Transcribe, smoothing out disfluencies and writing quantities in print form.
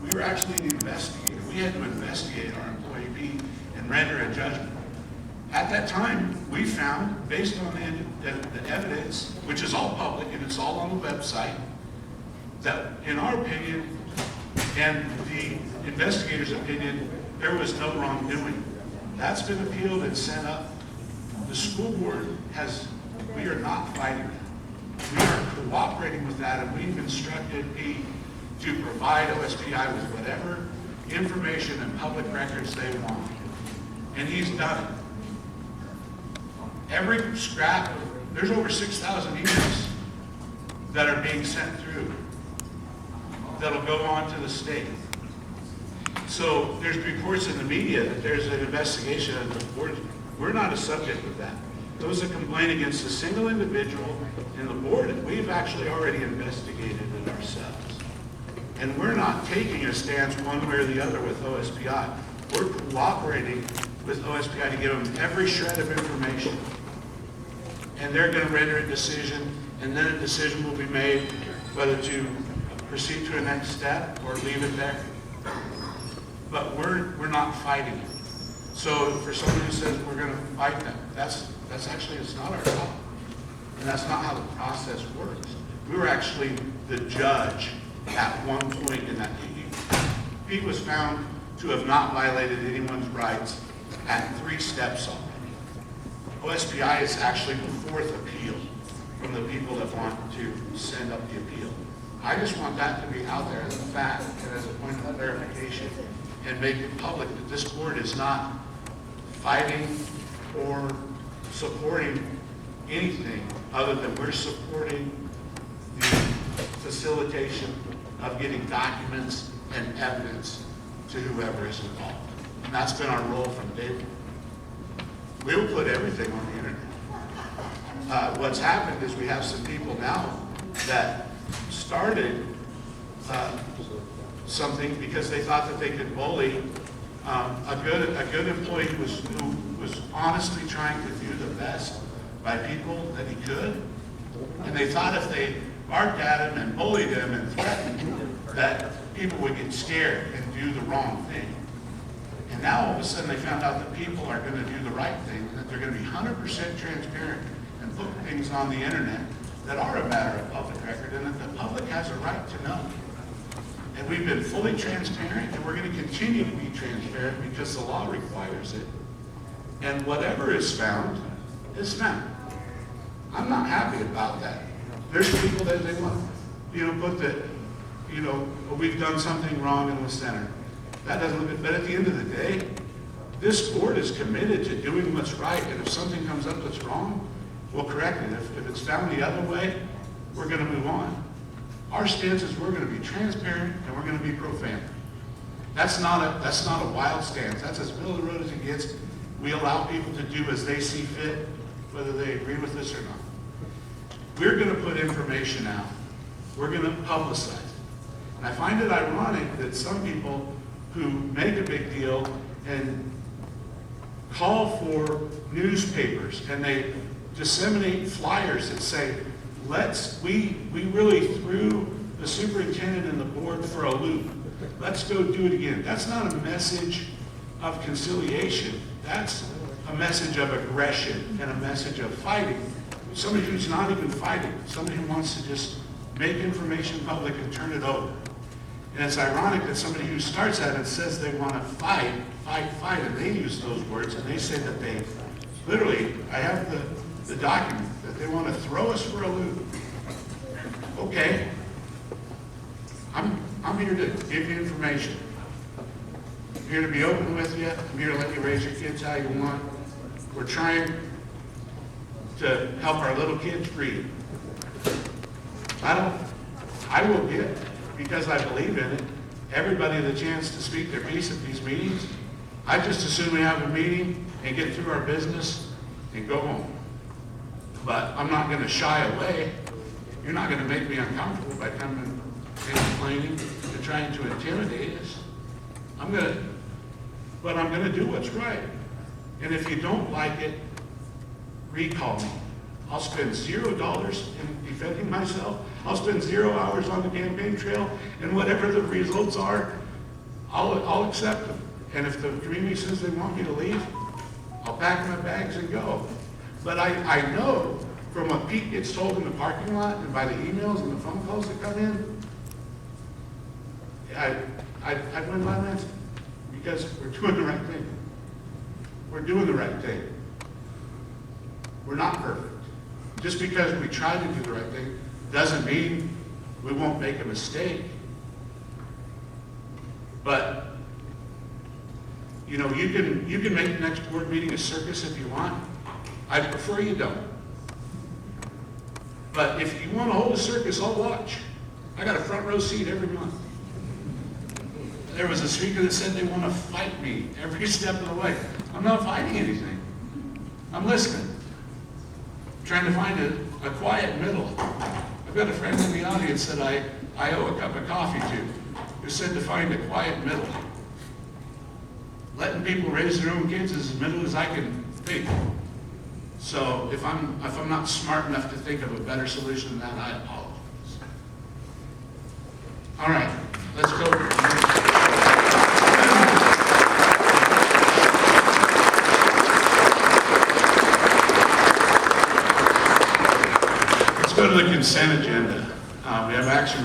We were actually the investigator. We had to investigate our employee B and render a judgment. At that time, we found, based on the evidence, which is all public and it's all on the website, that in our opinion and the investigator's opinion, there was no wrongdoing. That's been appealed and sent up. The school board we are not fighting that. We are cooperating with that, and we've instructed B to provide OSPI with whatever information and public records they want. And he's done it. Every scrap, there's over 6,000 emails that are being sent through that'll go on to the state. So there's reports in the media that there's an investigation of the board. We're not a subject of that. There was a complaint against a single individual in the board, and we've actually already investigated it ourselves. And we're not taking a stance one way or the other with OSPI. We're cooperating with OSPI to give them every shred of information. And they're going to render a decision, and then a decision will be made whether to proceed to a next step or leave it there. But we're not fighting it. So for someone who says we're going to fight them, that's actually, it's not our job. And that's not how the process works. We were actually the judge at one point in that. He was found to have not violated anyone's rights at 3 steps already. OSPI is actually the 4th appeal from the people that want to send up the appeal. I just want that to be out there as a fact and as a point of clarification, and make it public that this board is not fighting or supporting anything other than we're supporting the facilitation of getting documents and evidence to whoever is involved. And that's been our role from day one. We will put everything on the internet. What's happened is we have some people now that started something because they thought that they could bully a good employee who was honestly trying to do the best by people that he could. And they thought if they barked at him and bullied him and threatened, that people would get scared and do the wrong thing. And now all of a sudden they found out that people are going to do the right thing, that they're going to be 100% transparent and put things on the internet that are a matter of public record, and that the public has a right to know. And we've been fully transparent, and we're going to continue to be transparent because the law requires it. And whatever is found is found. I'm not happy about that. There's people that they want to, put that, we've done something wrong in the center. That doesn't look good. But at the end of the day, this board is committed to doing what's right, and if something comes up that's wrong, we'll correct it. If it's found the other way, we're going to move on. Our stance is we're going to be transparent and we're going to be pro-family. That's not a wild stance. That's as middle of the road as it gets. We allow people to do as they see fit, whether they agree with this or not. We're going to put information out. We're going to publicize it. And I find it ironic that some people who make a big deal and call for newspapers and they disseminate flyers that say, we really threw the superintendent and the board for a loop. Let's go do it again. That's not a message of conciliation. That's a message of aggression and a message of fighting. Somebody who's not even fighting, somebody who wants to just make information public and turn it over. And it's ironic that somebody who starts that and says they want to fight, and they use those words, and they say that they literally, I have the document, that they want to throw us for a loop. Okay. I'm here to give you information. I'm here to be open with you. I'm here to let you raise your kids how you want. We're trying to help our little kids read. I will give, because I believe in it, everybody the chance to speak their piece at these meetings. I just assume we have a meeting and get through our business and go home. But I'm not going to shy away. You're not going to make me uncomfortable by coming and complaining and trying to intimidate us. I'm going to do what's right. And if you don't like it, recall me. I'll spend $0 in defending myself. I'll spend 0 hours on the campaign trail, and whatever the results are, I'll accept them. And if the community says they want me to leave, I'll pack my bags and go. But I know from what Pete gets told in the parking lot and by the emails and the phone calls that come in, I'd win by that because we're doing the right thing. We're doing the right thing. We're not perfect. Just because we try to do the right thing doesn't mean we won't make a mistake. But you know, you can make the next board meeting a circus if you want. I prefer you don't. But if you want to hold a circus, I'll watch. I got a front row seat every month. There was a speaker that said they want to fight me every step of the way. I'm not fighting anything. I'm listening. Trying to find a quiet middle. I've got a friend in the audience that I owe a cup of coffee to, who said to find a quiet middle. Letting people raise their own kids is as middle as I can think. So if I'm not smart enough to think of a better solution than that, I apologize. All right, let's go. Let's go to the consent agenda. We have action